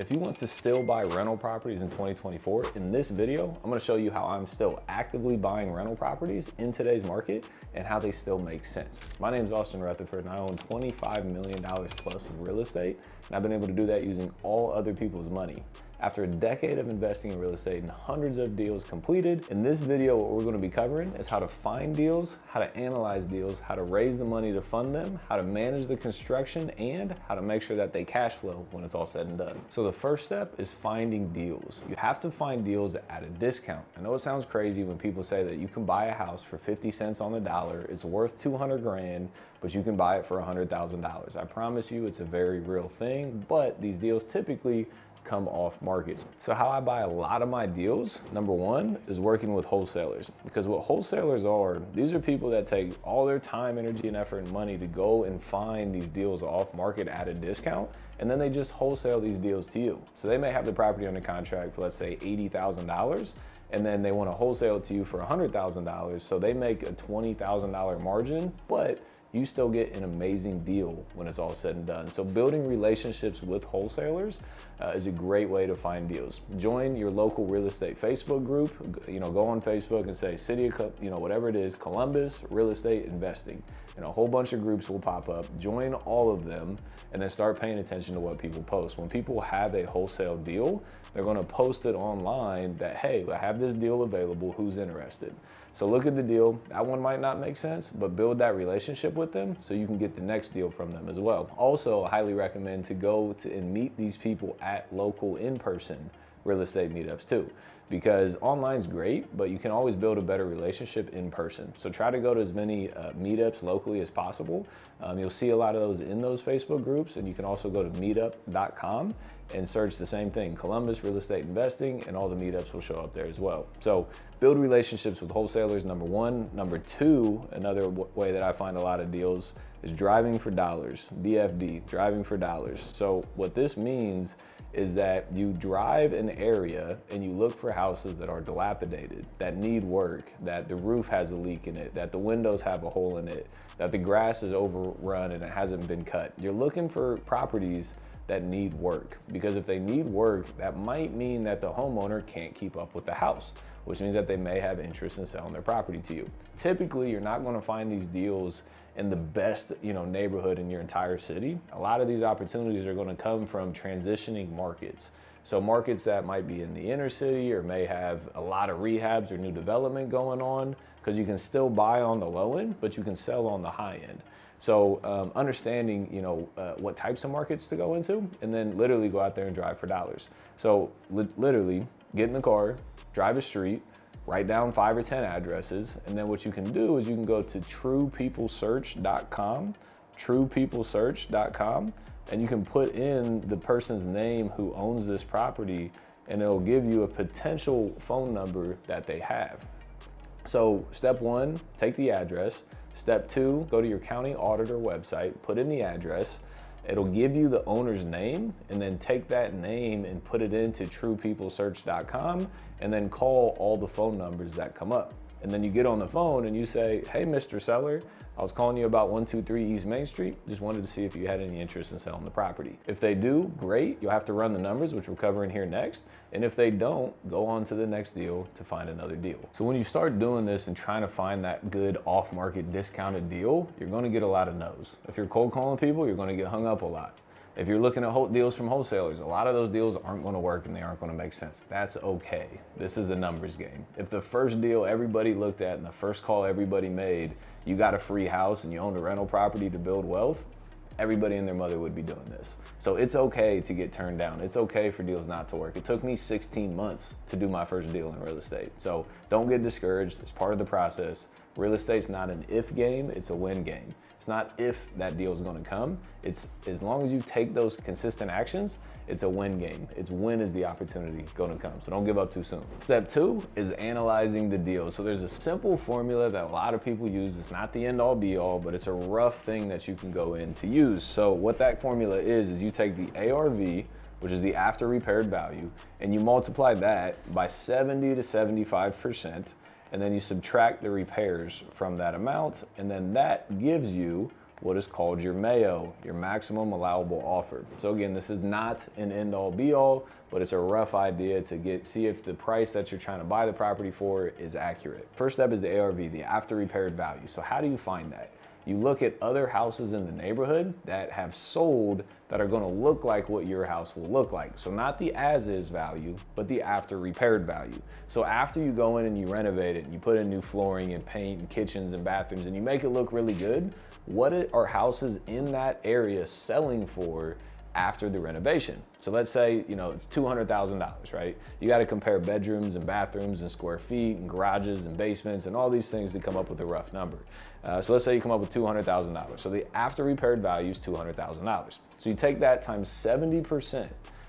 If you want to still buy rental properties in 2024, in this video, I'm gonna show you how I'm still actively buying rental properties in today's market and how they still make sense. My name is Austin Rutherford and I own $25 million plus of real estate, and I've been able to do that using all other people's money. After a decade of investing in real estate and hundreds of deals completed, in this video, what we're gonna be covering is how to find deals, how to analyze deals, how to raise the money to fund them, how to manage the construction, and how to make sure that they cash flow when it's all said and done. So the first step is finding deals. You have to find deals at a discount. I know it sounds crazy when people say that you can buy a house for 50 cents on the dollar, it's worth 200 grand, but you can buy it for $100,000. I promise you it's a very real thing, but these deals typically come off market. So how I buy a lot of my deals, number one, is working with wholesalers. Because what wholesalers are, these are people that take all their time, energy, and effort and money to go and find these deals off market at a discount, and then they just wholesale these deals to you. So they may have the property under contract for, let's say, $80,000, and then they want to wholesale it to you for $100,000, so they make a $20,000 margin, but you still get an amazing deal when it's all said and done. So building relationships with wholesalers is a great way to find deals. Join your local real estate Facebook group. Go on Facebook and say city of, whatever it is, Columbus real estate investing. And a whole bunch of groups will pop up. Join all of them and then start paying attention to what people post. When people have a wholesale deal, they're gonna post it online that, hey, I have this deal available, who's interested? So look at the deal. That one might not make sense, but build that relationship with them so you can get the next deal from them as well. Also, I highly recommend to go to and meet these people at local in-person real estate meetups too, because online's great, but you can always build a better relationship in person. So try to go to as many meetups locally as possible. You'll see a lot of those in those Facebook groups, and you can also go to meetup.com and search the same thing, Columbus Real Estate Investing, and all the meetups will show up there as well. So build relationships with wholesalers, number one. Number two, another way that I find a lot of deals is driving for dollars, DFD, driving for dollars. So what this means is that you drive an area and you look for houses that are dilapidated, that need work, that the roof has a leak in it, that the windows have a hole in it, that the grass is overrun and it hasn't been cut. You're looking for properties that need work, because if they need work, that might mean that the homeowner can't keep up with the house, which means that they may have interest in selling their property to you. Typically, you're not going to find these deals in the best neighborhood in your entire city. A lot of these opportunities are going to come from transitioning markets. So markets that might be in the inner city or may have a lot of rehabs or new development going on, because you can still buy on the low end, but you can sell on the high end. So understanding, what types of markets to go into, and then literally go out there and drive for dollars. So literally get in the car, drive a street, write down 5 or 10 addresses, and then what you can do is you can go to truepeoplesearch.com, and you can put in the person's name who owns this property, and it'll give you a potential phone number that they have. So step one, take the address. Step two, go to your county auditor website, put in the address. It'll give you the owner's name, and then take that name and put it into truepeoplesearch.com, and then call all the phone numbers that come up. And then you get on the phone and you say, hey, Mr. Seller, I was calling you about 123 East Main Street. Just wanted to see if you had any interest in selling the property. If they do, great. You'll have to run the numbers, which we're covering here next. And if they don't, go on to the next deal to find another deal. So when you start doing this and trying to find that good off-market discounted deal, you're going to get a lot of no's. If you're cold calling people, you're going to get hung up a lot. If you're looking at deals from wholesalers, a lot of those deals aren't going to work and they aren't going to make sense. That's okay. This is a numbers game. If the first deal everybody looked at and the first call everybody made, you got a free house and you owned a rental property to build wealth, everybody and their mother would be doing this. So it's okay to get turned down. It's okay for deals not to work. It took me 16 months to do my first deal in real estate. So don't get discouraged. It's part of the process. Real estate's not an if game, it's a win game. It's not if that deal is going to come. It's as long as you take those consistent actions, it's a win game. It's when is the opportunity going to come. So don't give up too soon. Step two is analyzing the deal. So there's a simple formula that a lot of people use. It's not the end all be all, but it's a rough thing that you can go in to use. So what that formula is you take the ARV, which is the after repaired value, and you multiply that by 70 to 75%. And then you subtract the repairs from that amount, and then that gives you what is called your MAO, your maximum allowable offer. So again, this is not an end all be all, but it's a rough idea to see if the price that you're trying to buy the property for is accurate. First step is the ARV, the after repaired value. So how do you find that? You look at other houses in the neighborhood that have sold that are gonna look like what your house will look like. So not the as-is value, but the after repaired value. So after you go in and you renovate it, and you put in new flooring and paint and kitchens and bathrooms and you make it look really good, what are houses in that area selling for after the renovation? So let's say, it's $200,000, right? You got to compare bedrooms and bathrooms and square feet and garages and basements and all these things to come up with a rough number. So let's say you come up with $200,000. So the after repaired value is $200,000. So you take that times 70%.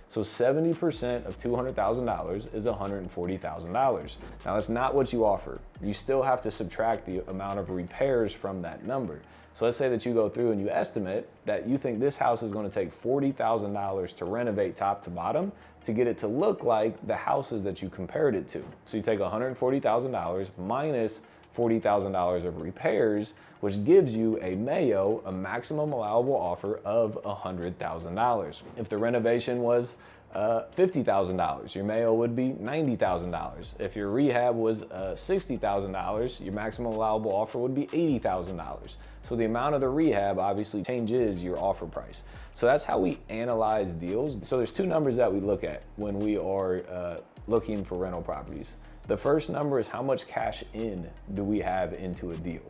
So 70% of $200,000 is $140,000. Now that's not what you offer. You still have to subtract the amount of repairs from that number. So let's say that you go through and you estimate that you think this house is going to take $40,000 to renovate top to bottom to get it to look like the houses that you compared it to. So you take $140,000 minus $40,000 of repairs, which gives you a MAO, a maximum allowable offer of $100,000. If the renovation was $50,000, your MAO would be $90,000. If your rehab was $60,000, your maximum allowable offer would be $80,000. So the amount of the rehab obviously changes your offer price. So that's how we analyze deals. So there's two numbers that we look at when we are looking for rental properties. The first number is how much cash in do we have into a deal?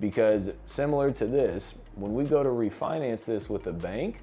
Because similar to this, when we go to refinance this with a bank,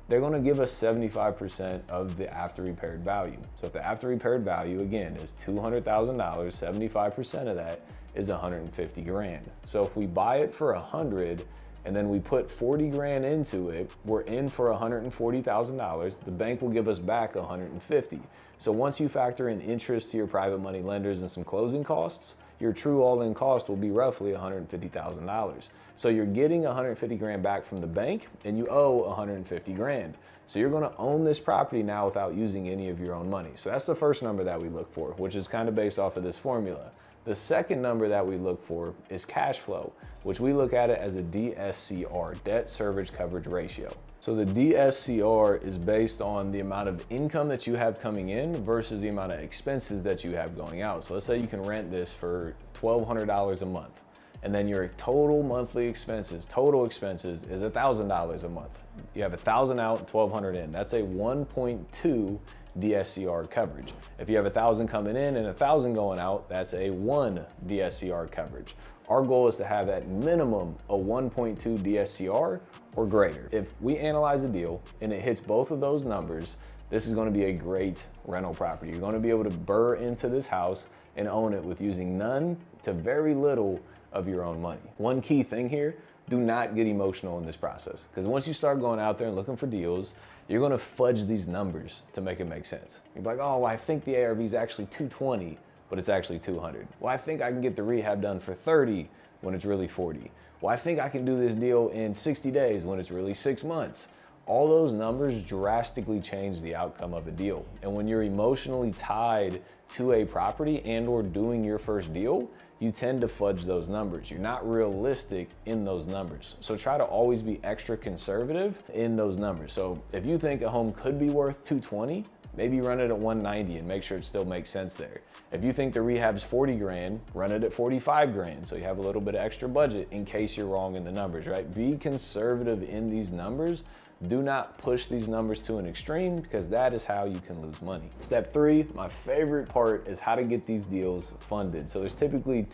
they're gonna give us 75% of the after repaired value. So if the after repaired value, again, is $200,000, 75% of that is 150 grand. So if we buy it for 100 and then we put 40 grand into it, we're in for $140,000. The bank will give us back 150. So once you factor in interest to your private money lenders and some closing costs, your true all-in cost will be roughly $150,000. So you're getting 150 grand back from the bank and you owe 150 grand. So you're gonna own this property now without using any of your own money. So that's the first number that we look for, which is kind of based off of this formula. The second number that we look for is cash flow, which we look at it as a DSCR, debt service coverage ratio. So the DSCR is based on the amount of income that you have coming in versus the amount of expenses that you have going out. So let's say you can rent this for $1,200 a month, and then your total monthly expenses, total expenses is $1,000 a month. You have 1,000 out and 1,200 in. That's a 1.2 DSCR coverage. If you have 1,000 coming in and 1,000 going out, that's a 1 DSCR coverage. Our goal is to have at minimum a 1.2 DSCR or greater. If we analyze a deal and it hits both of those numbers, this is going to be a great rental property. You're going to be able to BRRRR into this house and own it with using none to very little of your own money. One key thing here, do not get emotional in this process, because once you start going out there and looking for deals, you're going to fudge these numbers to make it make sense. You're like, oh, well, I think the ARV is actually 220, but it's actually 200. Well, I think I can get the rehab done for 30 when it's really 40. Well, I think I can do this deal in 60 days when it's really 6 months. All those numbers drastically change the outcome of a deal. And when you're emotionally tied to a property and or doing your first deal, you tend to fudge those numbers. You're not realistic in those numbers. So try to always be extra conservative in those numbers. So if you think a home could be worth 220, maybe run it at 190 and make sure it still makes sense there. If you think the rehab's 40 grand, run it at 45 grand. So you have a little bit of extra budget in case you're wrong in the numbers, right? Be conservative in these numbers. Do not push these numbers to an extreme, because that is how you can lose money. Step 3, my favorite part, is how to get these deals funded. So there's typically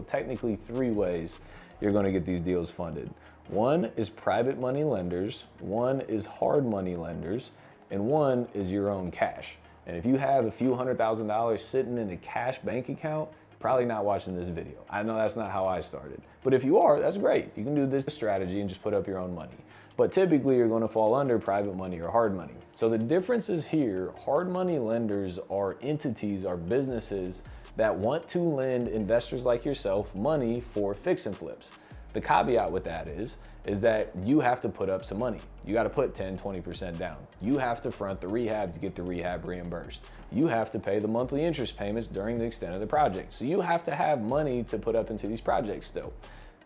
technically 3 ways you're gonna get these deals funded. One is private money lenders, one is hard money lenders, and one is your own cash. And if you have a few $100,000 sitting in a cash bank account, probably not watching this video. I know that's not how I started, but if you are, that's great. You can do this strategy and just put up your own money. But typically you're gonna fall under private money or hard money. So the difference is here, hard money lenders are entities, are businesses that want to lend investors like yourself money for fix and flips. The caveat with that is that you have to put up some money. You got to put 10, 20% down. You have to front the rehab to get the rehab reimbursed. You have to pay the monthly interest payments during the extent of the project. So you have to have money to put up into these projects still.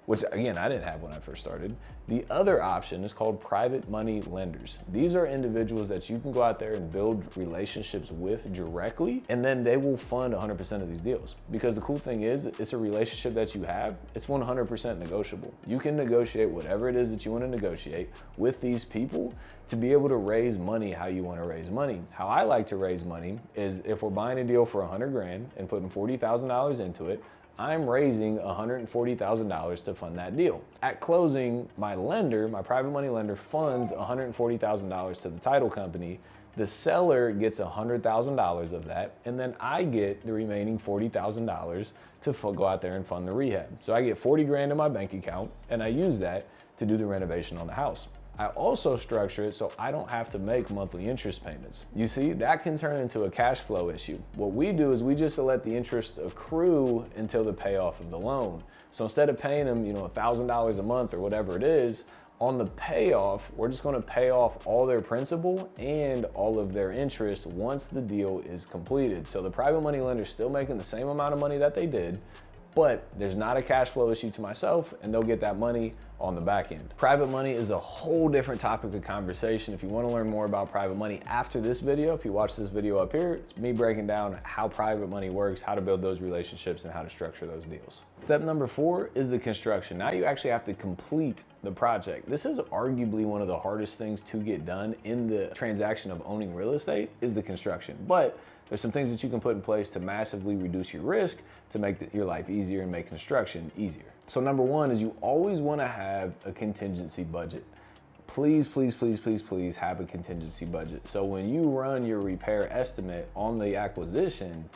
which again, I didn't have when I first started. The other option is called private money lenders. These are individuals that you can go out there and build relationships with directly, and then they will fund 100% of these deals. Because the cool thing is, it's a relationship that you have, it's 100% negotiable. You can negotiate whatever it is that you want to negotiate with these people to be able to raise money how you want to raise money. How I like to raise money is if we're buying a deal for 100 grand and putting $40,000 into it, I'm raising $140,000 to fund that deal. At closing, my lender, my private money lender, funds $140,000 to the title company. The seller gets $100,000 of that, and then I get the remaining $40,000 to go out there and fund the rehab. So I get 40 grand in my bank account, and I use that to do the renovation on the house. I also structure it so I don't have to make monthly interest payments. You see, that can turn into a cash flow issue. What we do is we just let the interest accrue until the payoff of the loan. So instead of paying them, $1,000 a month or whatever it is, on the payoff, we're just gonna pay off all their principal and all of their interest once the deal is completed. So the private money lender is still making the same amount of money that they did, but there's not a cash flow issue to myself, and they'll get that money on the back end. Private money is a whole different topic of conversation. If you want to learn more about private money after this video, if you watch this video up here, it's me breaking down how private money works, how to build those relationships, and how to structure those deals. Step number 4 is the construction. Now you actually have to complete the project. This is arguably one of the hardest things to get done in the transaction of owning real estate is the construction. But there's some things that you can put in place to massively reduce your risk to make your life easier and make construction easier. So number 1 is you always want to have a contingency budget. Please, please, please, please, please have a contingency budget. So when you run your repair estimate on the acquisition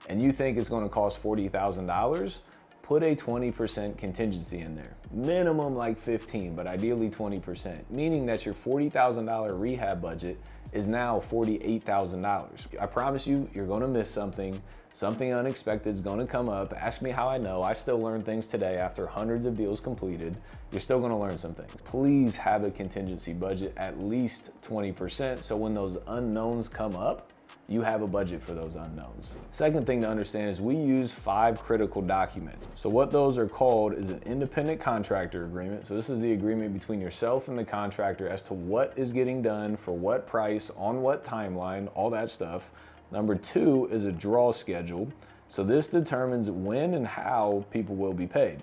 and you think it's going to cost $40,000, put a 20% contingency in there. Minimum like 15, but ideally 20%, meaning that your $40,000 rehab budget is now $48,000. I promise you, you're gonna miss something. Something unexpected is gonna come up. Ask me how I know. I still learn things today after hundreds of deals completed. You're still gonna learn some things. Please have a contingency budget, at least 20%, so when those unknowns come up, you have a budget for those unknowns. Second thing to understand is we use 5 critical documents. So what those are called is an independent contractor agreement. So this is the agreement between yourself and the contractor as to what is getting done for what price, on what timeline, all that stuff. Number 2 is a draw schedule. So this determines when and how people will be paid.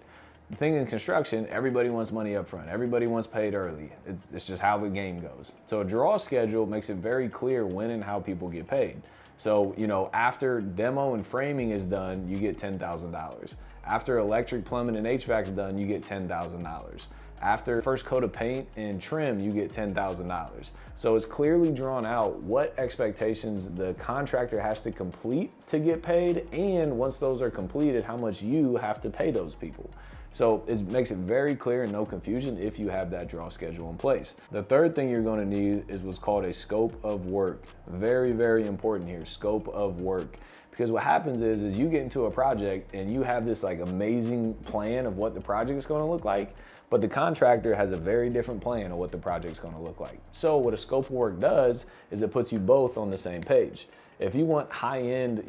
The thing in construction, everybody wants money up front. Everybody wants paid early. It's just how the game goes. So a draw schedule makes it very clear when and how people get paid. So, after demo and framing is done, you get $10,000. After electric, plumbing, and HVAC is done, you get $10,000. After first coat of paint and trim, you get $10,000. So it's clearly drawn out what expectations the contractor has to complete to get paid, and once those are completed, how much you have to pay those people. So it makes it very clear and no confusion if you have that draw schedule in place. The third thing you're going to need is what's called a scope of work. Very, very important here, scope of work. Because what happens is you get into a project and you have this amazing plan of what the project is going to look like, but the contractor has a very different plan of what the project is going to look like. So what a scope of work does is it puts you both on the same page. If you want high-end,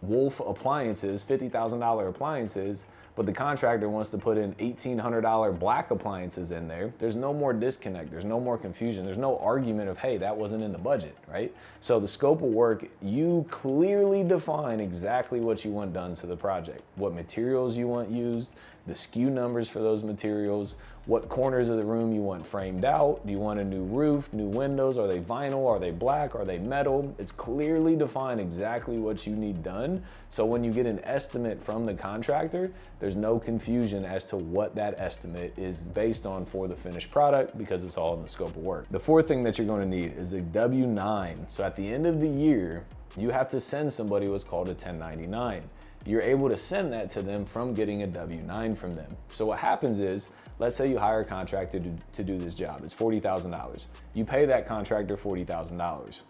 Wolf appliances, $50,000 appliances, but the contractor wants to put in $1,800 black appliances in there, there's no more disconnect, there's no more confusion, there's no argument of, hey, that wasn't in the budget, right? So the scope of work, you clearly define exactly what you want done to the project, what materials you want used, the SKU numbers for those materials, what corners of the room you want framed out. Do you want a new roof, new windows? Are they vinyl? Are they black? Are they metal? It's clearly defined exactly what you need done. So when you get an estimate from the contractor, there's no confusion as to what that estimate is based on for the finished product because it's all in the scope of work. The fourth thing that you're going to need is a W-9. So at the end of the year, you have to send somebody what's called a 1099. You're able to send that to them from getting a W-9 from them. So what happens is, let's say you hire a contractor to do this job. It's $40,000. You pay that contractor $40,000.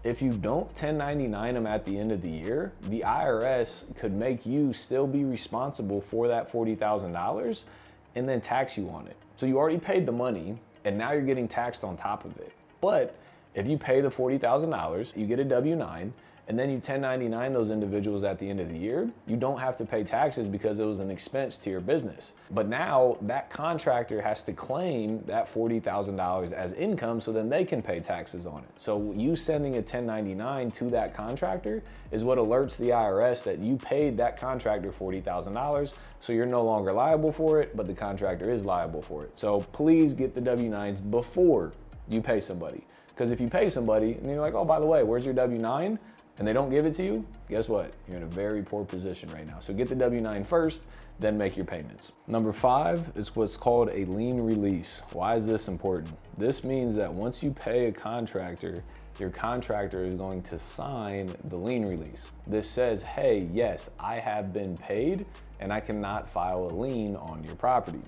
If you don't 1099 them at the end of the year, the IRS could make you still be responsible for that $40,000 and then tax you on it. So you already paid the money and now you're getting taxed on top of it. But If you pay the $40,000, you get a W-9, and then you 1099 those individuals at the end of the year, you don't have to pay taxes because it was an expense to your business. But now that contractor has to claim that $40,000 as income so then they can pay taxes on it. So you sending a 1099 to that contractor is what alerts the IRS that you paid that contractor $40,000, so you're no longer liable for it, but the contractor is liable for it. So please get the W-9s before you pay somebody. Because if you pay somebody and you're like, oh, by the way, where's your W-9? And they don't give it to you, guess what? You're in a very poor position right now. So get the W-9 first, then make your payments. Number 5 is what's called a lien release. Why is this important? This means that once you pay a contractor, your contractor is going to sign the lien release. This says, hey, yes, I have been paid and I cannot file a lien on your property.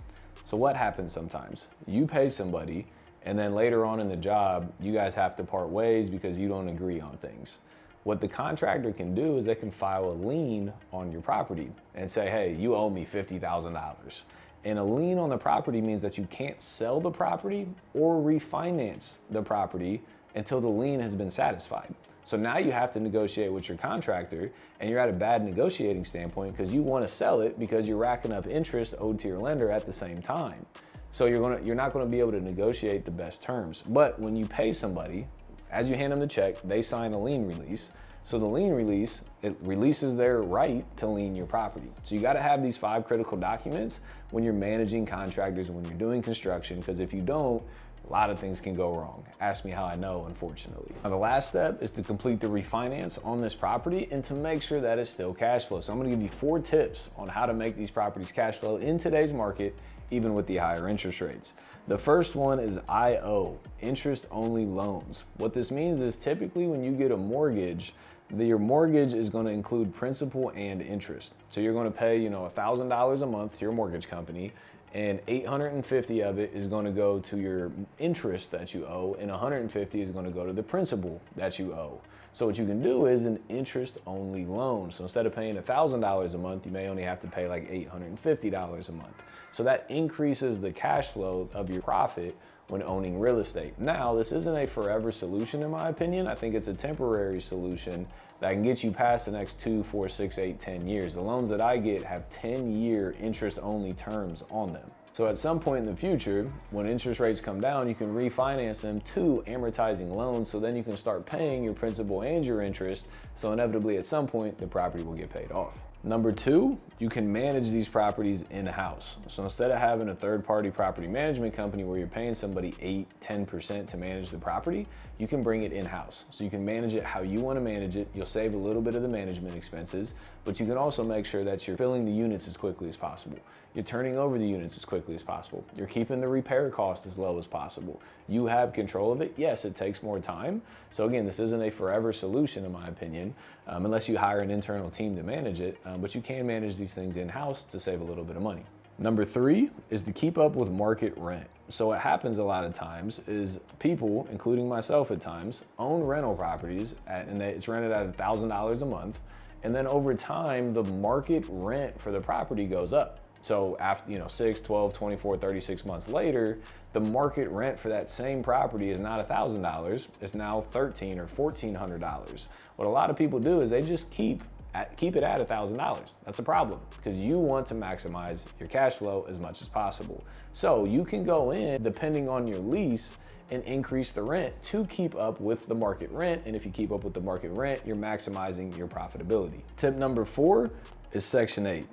So what happens sometimes? You pay somebody and then later on in the job, you guys have to part ways because you don't agree on things. What the contractor can do is they can file a lien on your property and say, hey, you owe me $50,000. And a lien on the property means that you can't sell the property or refinance the property until the lien has been satisfied. So now you have to negotiate with your contractor, and you're at a bad negotiating standpoint because you want to sell it because you're racking up interest owed to your lender at the same time. So you're not going to be able to negotiate the best terms. But when you pay somebody, as you hand them the check, they sign a lien release. So the lien release, it releases their right to lien your property. So you got to have these 5 critical documents when you're managing contractors, when you're doing construction, because if you don't, a lot of things can go wrong. Ask me how I know, unfortunately. Now, the last step is to complete the refinance on this property and to make sure that it's still cash flow. So I'm going to give you 4 tips on how to make these properties cash flow in today's market, even with the higher interest rates. The first one is IO, interest-only loans. What this means is typically when you get a mortgage, your mortgage is going to include principal and interest. So you're going to pay, $1,000 a month to your mortgage company, and $850 of it is going to go to your interest that you owe, and $150 is going to go to the principal that you owe. So what you can do is an interest-only loan. So instead of paying $1,000 a month, you may only have to pay like $850 a month. So that increases the cash flow of your profit when owning real estate. Now, this isn't a forever solution in my opinion. I think it's a temporary solution that can get you past the next 2, 4, 6, 8, 10 years. The loans that I get have 10-year interest-only terms on them. So at some point in the future, when interest rates come down, you can refinance them to amortizing loans, so then you can start paying your principal and your interest, so inevitably at some point the property will get paid off. Number 2, you can manage these properties in-house. So instead of having a third-party property management company where you're paying somebody 8-10% to manage the property, you can bring it in-house. So you can manage it how you want to manage it. You'll save a little bit of the management expenses, but you can also make sure that you're filling the units as quickly as possible. You're turning over the units as quickly as possible. You're keeping the repair cost as low as possible. You have control of it. Yes, it takes more time. So again, this isn't a forever solution in my opinion, unless you hire an internal team to manage it, but you can manage these things in-house to save a little bit of money. Number 3 is to keep up with market rent. So what happens a lot of times is people, including myself at times, own rental properties and it's rented at $1,000 a month. And then over time, the market rent for the property goes up. So after 6, 12, 24, 36 months later, the market rent for that same property is not $1,000, it's now $1,300 or $1,400. What a lot of people do is they just keep it at $1,000. That's a problem because you want to maximize your cash flow as much as possible. So you can go in, depending on your lease, and increase the rent to keep up with the market rent. And if you keep up with the market rent, you're maximizing your profitability. Tip number 4 is Section 8.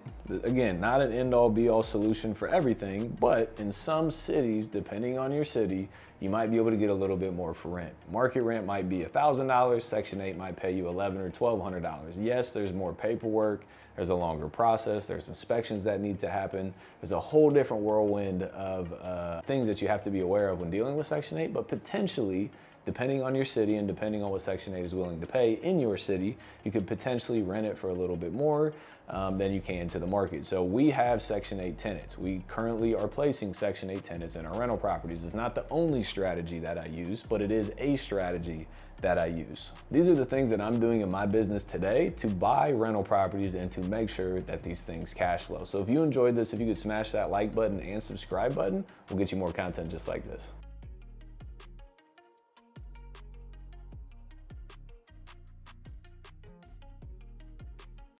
Again, not an end-all be-all solution for everything, but in some cities, depending on your city, you might be able to get a little bit more for rent. Market rent might be $1,000, Section 8 might pay you $1,100 or $1,200. Yes, there's more paperwork, there's a longer process, there's inspections that need to happen. There's a whole different whirlwind of things that you have to be aware of when dealing with Section 8, but potentially, depending on your city and depending on what Section 8 is willing to pay in your city, you could potentially rent it for a little bit more than you can to the market. So we have Section 8 tenants. We currently are placing Section 8 tenants in our rental properties. It's not the only strategy that I use, but it is a strategy that I use. These are the things that I'm doing in my business today to buy rental properties and to make sure that these things cash flow. So if you enjoyed this, if you could smash that like button and subscribe button, we'll get you more content just like this.